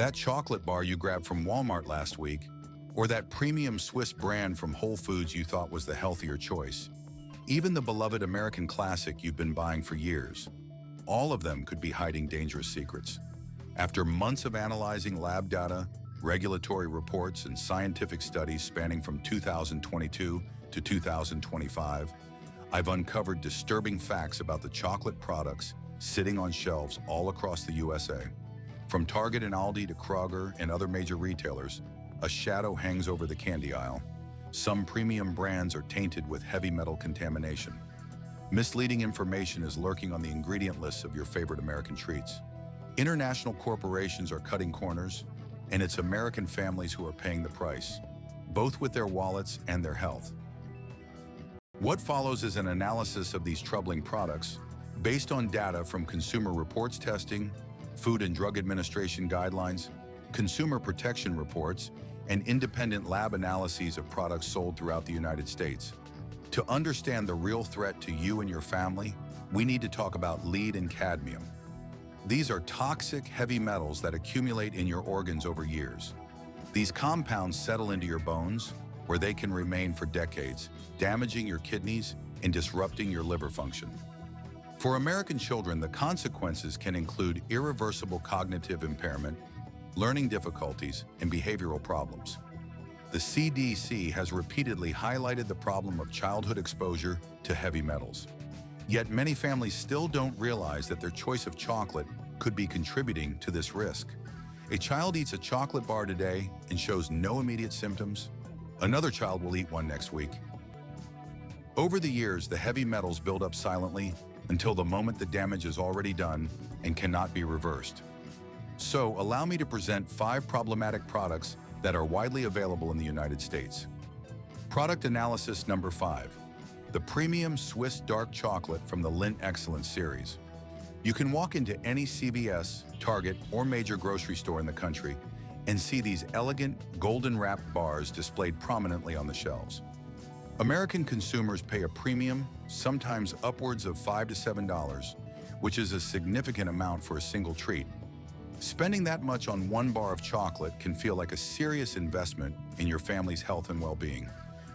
That chocolate bar you grabbed from Walmart last week, or that premium Swiss brand from Whole Foods you thought was the healthier choice. Even the beloved American classic you've been buying for years. All of them could be hiding dangerous secrets. After months of analyzing lab data, regulatory reports, and scientific studies spanning from 2022 to 2025, I've uncovered disturbing facts about the chocolate products sitting on shelves all across the USA. From Target and Aldi to Kroger and other major retailers, a shadow hangs over the candy aisle. Some premium brands are tainted with heavy metal contamination. Misleading information is lurking on the ingredient lists of your favorite American treats. International corporations are cutting corners, and it's American families who are paying the price, both with their wallets and their health. What follows is an analysis of these troubling products based on data from Consumer Reports testing, Food and Drug Administration guidelines, consumer protection reports, and independent lab analyses of products sold throughout the United States. To understand the real threat to you and your family, we need to talk about lead and cadmium. These are toxic heavy metals that accumulate in your organs over years. These compounds settle into your bones, where they can remain for decades, damaging your kidneys and disrupting your liver function. For American children, the consequences can include irreversible cognitive impairment, learning difficulties, and behavioral problems. The CDC has repeatedly highlighted the problem of childhood exposure to heavy metals. Yet many families still don't realize that their choice of chocolate could be contributing to this risk. A child eats a chocolate bar today and shows no immediate symptoms. Another child will eat one next week. Over the years, the heavy metals build up silently until the moment the damage is already done and cannot be reversed. So, allow me to present 5 problematic products that are widely available in the United States. Product analysis number 5. The premium Swiss dark chocolate from the Lindt Excellence series. You can walk into any CVS, Target, or major grocery store in the country and see these elegant, golden-wrapped bars displayed prominently on the shelves. American consumers pay a premium, sometimes upwards of $5 to $7, which is a significant amount for a single treat. Spending that much on one bar of chocolate can feel like a serious investment in your family's health and well-being.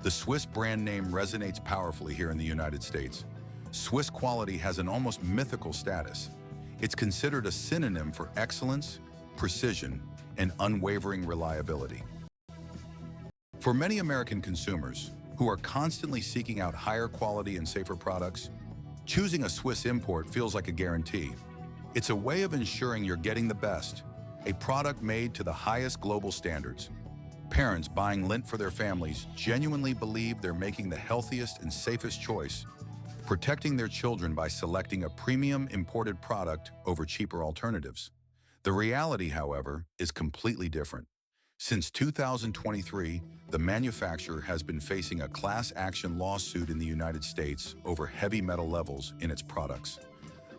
The Swiss brand name resonates powerfully here in the United States. Swiss quality has an almost mythical status. It's considered a synonym for excellence, precision, and unwavering reliability. For many American consumers who are constantly seeking out higher quality and safer products, choosing a Swiss import feels like a guarantee. It's a way of ensuring you're getting the best, a product made to the highest global standards. Parents buying Lindt for their families genuinely believe they're making the healthiest and safest choice, protecting their children by selecting a premium imported product over cheaper alternatives. The reality, however, is completely different. Since 2023, the manufacturer has been facing a class action lawsuit in the United States over heavy metal levels in its products.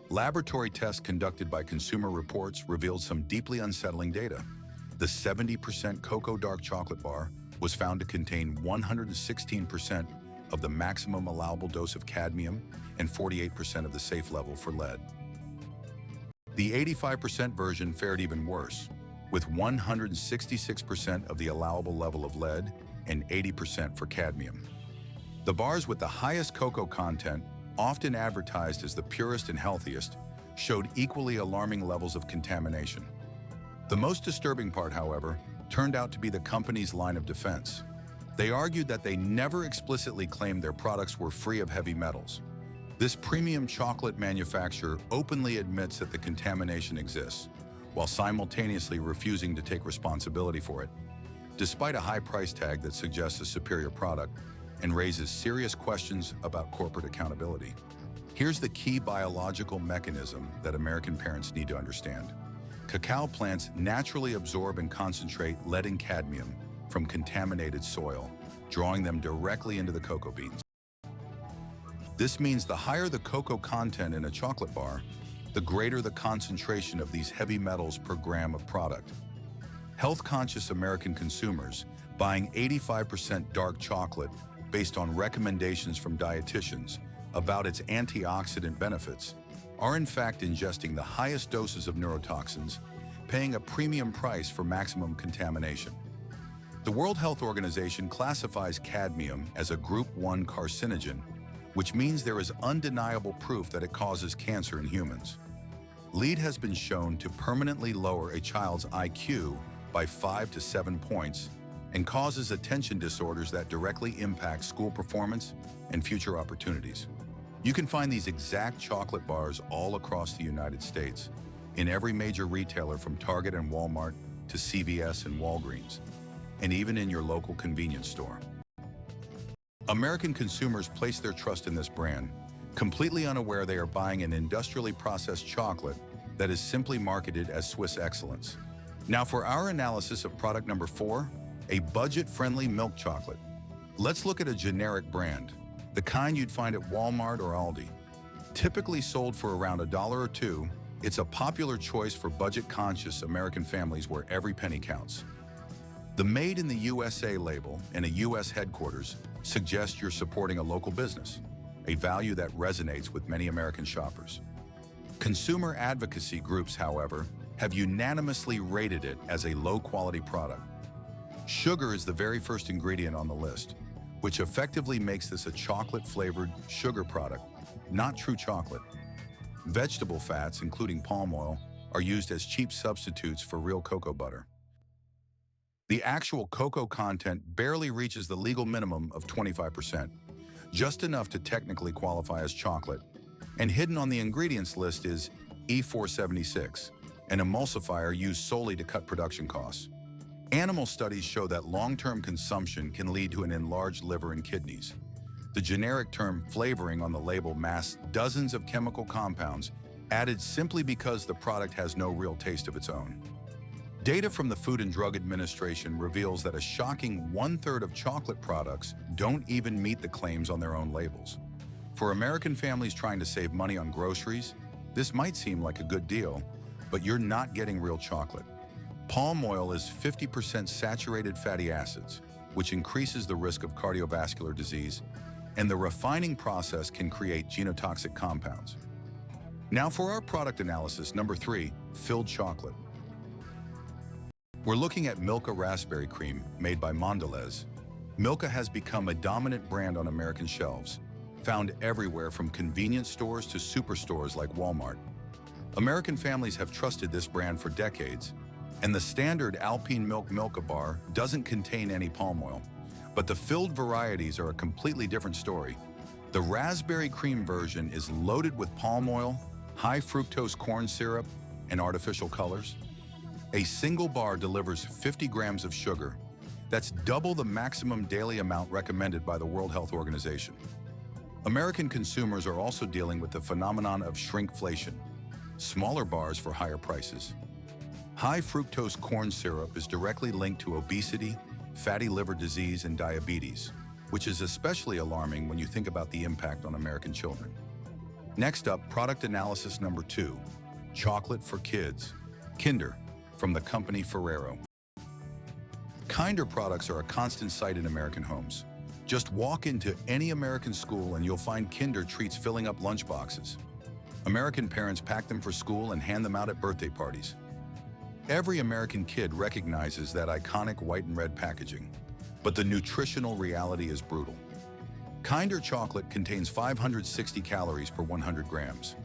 Laboratory tests conducted by Consumer Reports revealed some deeply unsettling data. The 70% cocoa dark chocolate bar was found to contain 116% of the maximum allowable dose of cadmium and 48% of the safe level for lead. The 85% version fared even worse, with 166% of the allowable level of lead and 80% for cadmium. The bars with the highest cocoa content, often advertised as the purest and healthiest, showed equally alarming levels of contamination. The most disturbing part, however, turned out to be the company's line of defense. They argued that they never explicitly claimed their products were free of heavy metals. This premium chocolate manufacturer openly admits that the contamination exists, while simultaneously refusing to take responsibility for it, despite a high price tag that suggests a superior product and raises serious questions about corporate accountability. Here's the key biological mechanism that American parents need to understand. Cacao plants naturally absorb and concentrate lead and cadmium from contaminated soil, drawing them directly into the cocoa beans. This means the higher the cocoa content in a chocolate bar, the greater the concentration of these heavy metals per gram of product. Health-conscious American consumers buying 85% dark chocolate based on recommendations from dietitians about its antioxidant benefits are in fact ingesting the highest doses of neurotoxins, paying a premium price for maximum contamination. The World Health Organization classifies cadmium as a Group 1 carcinogen, which means there is undeniable proof that it causes cancer in humans. Lead has been shown to permanently lower a child's IQ by 5 to 7 points and causes attention disorders that directly impact school performance and future opportunities. You can find these exact chocolate bars all across the United States, in every major retailer from Target and Walmart to CVS and Walgreens, and even in your local convenience store. American consumers place their trust in this brand, completely unaware they are buying an industrially processed chocolate that is simply marketed as Swiss excellence. Now for our analysis of product number 4, a budget-friendly milk chocolate. Let's look at a generic brand, the kind you'd find at Walmart or Aldi. Typically sold for around $1 or $2, it's a popular choice for budget-conscious American families where every penny counts. The Made in the USA label and a US headquarters suggests you're supporting a local business, a value that resonates with many American shoppers. Consumer advocacy groups, however, have unanimously rated it as a low-quality product. Sugar is the very first ingredient on the list, which effectively makes this a chocolate-flavored sugar product, not true chocolate. Vegetable fats, including palm oil, are used as cheap substitutes for real cocoa butter. The actual cocoa content barely reaches the legal minimum of 25%, just enough to technically qualify as chocolate, and hidden on the ingredients list is E476, an emulsifier used solely to cut production costs. Animal studies show that long-term consumption can lead to an enlarged liver and kidneys. The generic term flavoring on the label masks dozens of chemical compounds added simply because the product has no real taste of its own. Data from the Food and Drug Administration reveals that a shocking 1/3 of chocolate products don't even meet the claims on their own labels. For American families trying to save money on groceries, this might seem like a good deal, but you're not getting real chocolate. Palm oil is 50% saturated fatty acids, which increases the risk of cardiovascular disease, and the refining process can create genotoxic compounds. Now for our product analysis, number 3, filled chocolate. We're looking at Milka Raspberry Cream, made by Mondelez. Milka has become a dominant brand on American shelves, found everywhere from convenience stores to superstores like Walmart. American families have trusted this brand for decades, and the standard Alpine Milk Milka bar doesn't contain any palm oil. But the filled varieties are a completely different story. The raspberry cream version is loaded with palm oil, high fructose corn syrup, and artificial colors. A single bar delivers 50 grams of sugar. That's double the maximum daily amount recommended by the World Health Organization. American consumers are also dealing with the phenomenon of shrinkflation, smaller bars for higher prices. High fructose corn syrup is directly linked to obesity, fatty liver disease, and diabetes, which is especially alarming when you think about the impact on American children. Next up, product analysis number 2, chocolate for kids. Kinder, from the company Ferrero. Kinder products are a constant sight in American homes. Just walk into any American school and you'll find Kinder treats filling up lunchboxes. American parents pack them for school and hand them out at birthday parties. Every American kid recognizes that iconic white and red packaging, but the nutritional reality is brutal. Kinder chocolate contains 560 calories per 100 grams.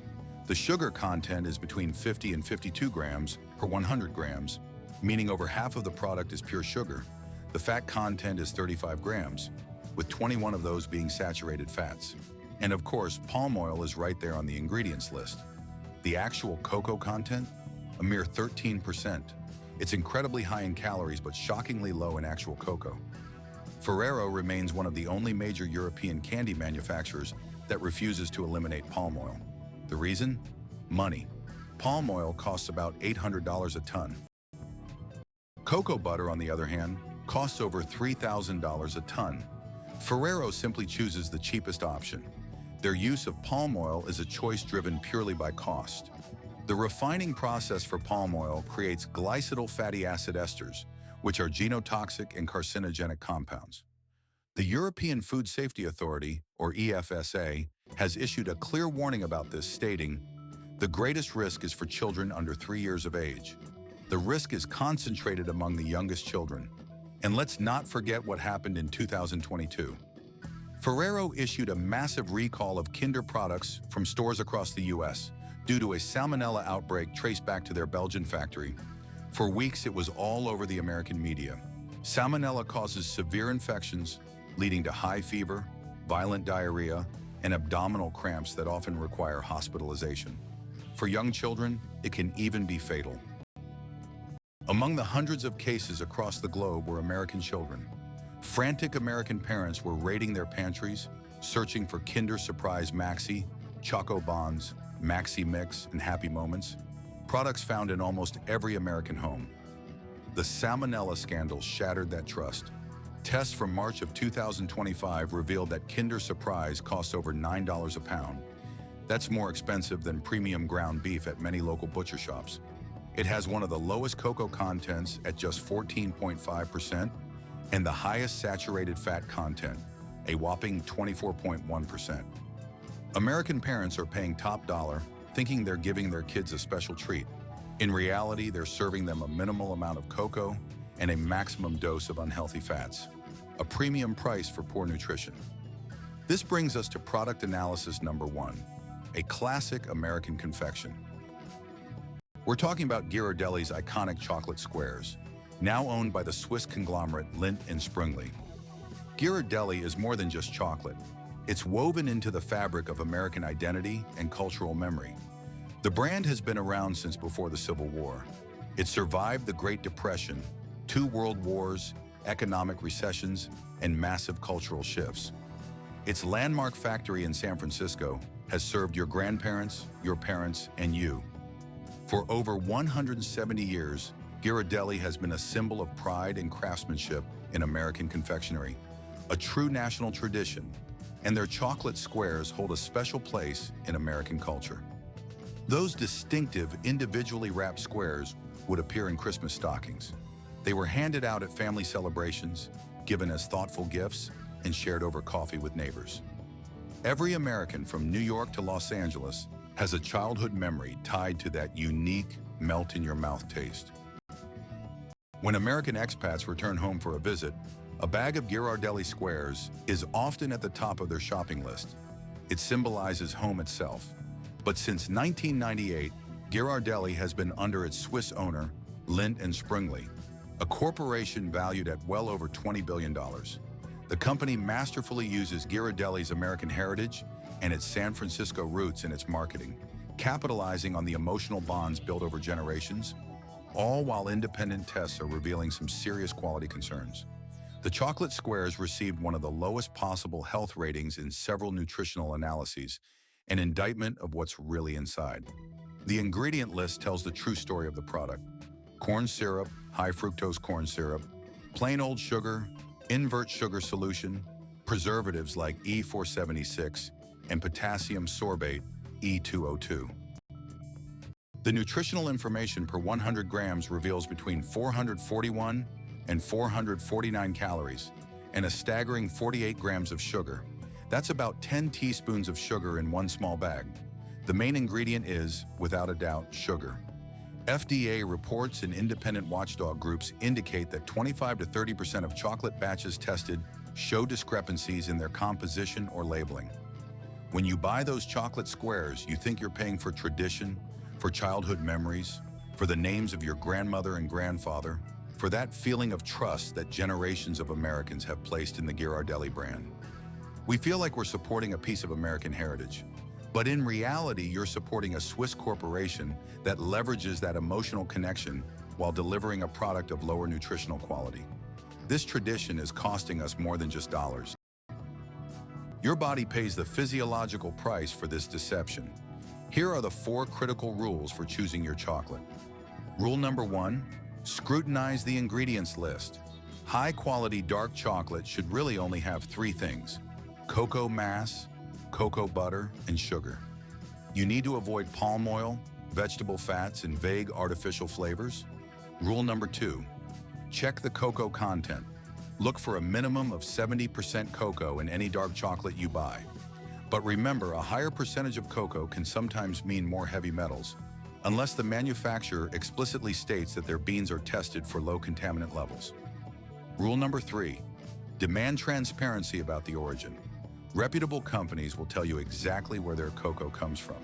The sugar content is between 50 and 52 grams per 100 grams, meaning over half of the product is pure sugar. The fat content is 35 grams, with 21 of those being saturated fats. And of course, palm oil is right there on the ingredients list. The actual cocoa content? A mere 13%. It's incredibly high in calories, but shockingly low in actual cocoa. Ferrero remains one of the only major European candy manufacturers that refuses to eliminate palm oil. The reason? Money. Palm oil costs about $800 a ton. Cocoa butter, on the other hand, costs over $3,000 a ton. Ferrero simply chooses the cheapest option. Their use of palm oil is a choice driven purely by cost. The refining process for palm oil creates glycidyl fatty acid esters, which are genotoxic and carcinogenic compounds. The European Food Safety Authority, or EFSA, has issued a clear warning about this, stating, "The greatest risk is for children under 3 years of age." The risk is concentrated among the youngest children. And let's not forget what happened in 2022. Ferrero issued a massive recall of Kinder products from stores across the US due to a salmonella outbreak traced back to their Belgian factory. For weeks, it was all over the American media. Salmonella causes severe infections, leading to high fever, violent diarrhea, and abdominal cramps that often require hospitalization. For young children, it can even be fatal. Among the hundreds of cases across the globe were American children. Frantic American parents were raiding their pantries, searching for Kinder Surprise Maxi, Choco Bonds, Maxi Mix, and Happy Moments, products found in almost every American home. The Salmonella scandal shattered that trust. Tests from March of 2025 revealed that Kinder Surprise costs over $9 a pound. That's more expensive than premium ground beef at many local butcher shops. It has one of the lowest cocoa contents at just 14.5% and the highest saturated fat content, a whopping 24.1%. American parents are paying top dollar, thinking they're giving their kids a special treat. In reality, they're serving them a minimal amount of cocoa and a maximum dose of unhealthy fats, a premium price for poor nutrition. This brings us to product analysis number 1, a classic American confection. We're talking about Ghirardelli's iconic chocolate squares, now owned by the Swiss conglomerate Lindt & Sprüngli. Ghirardelli is more than just chocolate. It's woven into the fabric of American identity and cultural memory. The brand has been around since before the Civil War. It survived the Great Depression, 2 world wars, economic recessions, and massive cultural shifts. Its landmark factory in San Francisco has served your grandparents, your parents, and you. For over 170 years, Ghirardelli has been a symbol of pride and craftsmanship in American confectionery, a true national tradition, and their chocolate squares hold a special place in American culture. Those distinctive, individually wrapped squares would appear in Christmas stockings. They were handed out at family celebrations, given as thoughtful gifts, and shared over coffee with neighbors. Every American from New York to Los Angeles has a childhood memory tied to that unique, melt-in-your-mouth taste. When American expats return home for a visit, a bag of Ghirardelli squares is often at the top of their shopping list. It symbolizes home itself. But since 1998, Ghirardelli has been under its Swiss owner, Lindt & Sprüngli, a corporation valued at well over $20 billion. The company masterfully uses Ghirardelli's American heritage and its San Francisco roots in its marketing, capitalizing on the emotional bonds built over generations, all while independent tests are revealing some serious quality concerns. The chocolate squares received one of the lowest possible health ratings in several nutritional analyses, an indictment of what's really inside. The ingredient list tells the true story of the product. Corn syrup, high fructose corn syrup, plain old sugar, invert sugar solution, preservatives like E476, and potassium sorbate, E202. The nutritional information per 100 grams reveals between 441 and 449 calories, and a staggering 48 grams of sugar. That's about 10 teaspoons of sugar in one small bag. The main ingredient is, without a doubt, sugar. FDA reports and independent watchdog groups indicate that 25 to 30% of chocolate batches tested show discrepancies in their composition or labeling. When you buy those chocolate squares, you think you're paying for tradition, for childhood memories, for the names of your grandmother and grandfather, for that feeling of trust that generations of Americans have placed in the Ghirardelli brand. We feel like we're supporting a piece of American heritage, but in reality, you're supporting a Swiss corporation that leverages that emotional connection while delivering a product of lower nutritional quality. This tradition is costing us more than just dollars. Your body pays the physiological price for this deception. Here are the 4 critical rules for choosing your chocolate. Rule number 1, scrutinize the ingredients list. High-quality dark chocolate should really only have 3 things: cocoa mass, cocoa butter, and sugar. You need to avoid palm oil, vegetable fats, and vague artificial flavors. Rule number 2, check the cocoa content. Look for a minimum of 70% cocoa in any dark chocolate you buy. But remember, a higher percentage of cocoa can sometimes mean more heavy metals. unless the manufacturer explicitly states that their beans are tested for low contaminant levels. Rule number 3, demand transparency about the origin. Reputable companies will tell you exactly where their cocoa comes from.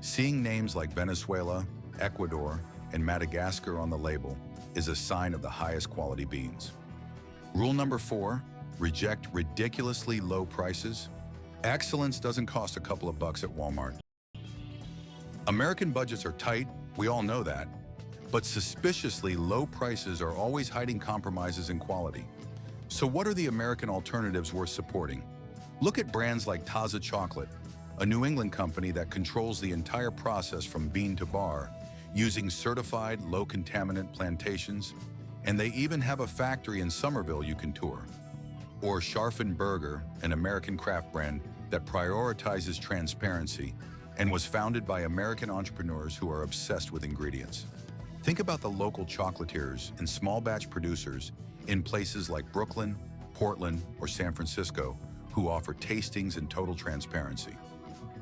Seeing names like Venezuela, Ecuador, and Madagascar on the label is a sign of the highest quality beans. Rule number 4, reject ridiculously low prices. Excellence doesn't cost a couple of bucks at Walmart. American budgets are tight, we all know that, but suspiciously low prices are always hiding compromises in quality. So what are the American alternatives worth supporting? Look at brands like Taza Chocolate, a New England company that controls the entire process from bean to bar, using certified low-contaminant plantations, and they even have a factory in Somerville you can tour. Or Scharfen Burger, an American craft brand that prioritizes transparency and was founded by American entrepreneurs who are obsessed with ingredients. Think about the local chocolatiers and small batch producers in places like Brooklyn, Portland, or San Francisco who offer tastings and total transparency.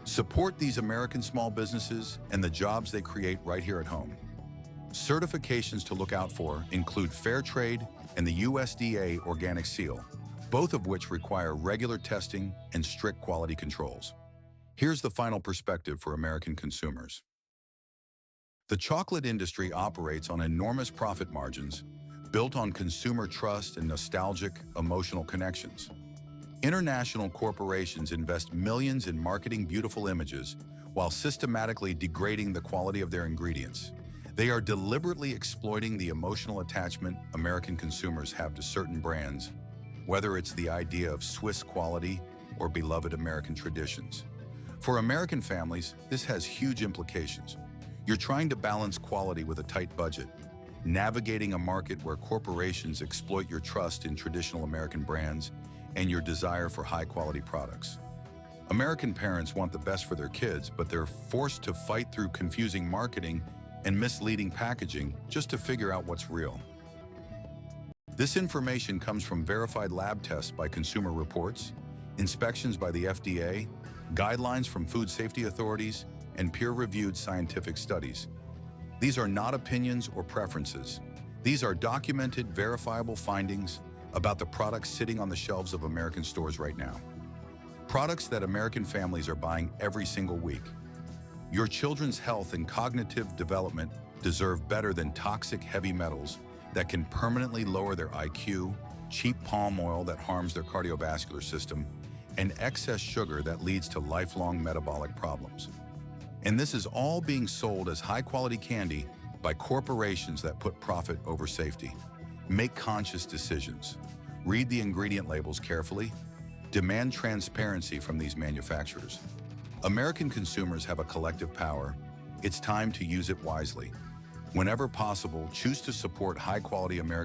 Support these American small businesses and the jobs they create right here at home. Certifications to look out for include Fair Trade and the USDA Organic Seal, both of which require regular testing and strict quality controls. Here's the final perspective for American consumers. The chocolate industry operates on enormous profit margins, built on consumer trust and nostalgic, emotional connections. International corporations invest millions in marketing beautiful images while systematically degrading the quality of their ingredients. They are deliberately exploiting the emotional attachment American consumers have to certain brands, whether it's the idea of Swiss quality or beloved American traditions. For American families, this has huge implications. You're trying to balance quality with a tight budget, navigating a market where corporations exploit your trust in traditional American brands and your desire for high-quality products. American parents want the best for their kids, but they're forced to fight through confusing marketing and misleading packaging just to figure out what's real. This information comes from verified lab tests by Consumer Reports, inspections by the FDA, guidelines from food safety authorities, and peer-reviewed scientific studies. These are not opinions or preferences. These are documented, verifiable findings about the products sitting on the shelves of American stores right now. Products that American families are buying every single week. Your children's health and cognitive development deserve better than toxic heavy metals that can permanently lower their IQ, cheap palm oil that harms their cardiovascular system, and excess sugar that leads to lifelong metabolic problems. And this is all being sold as high-quality candy by corporations that put profit over safety. Make conscious decisions. Read the ingredient labels carefully. Demand transparency from these manufacturers. American consumers have a collective power. It's time to use it wisely. Whenever possible, choose to support high-quality American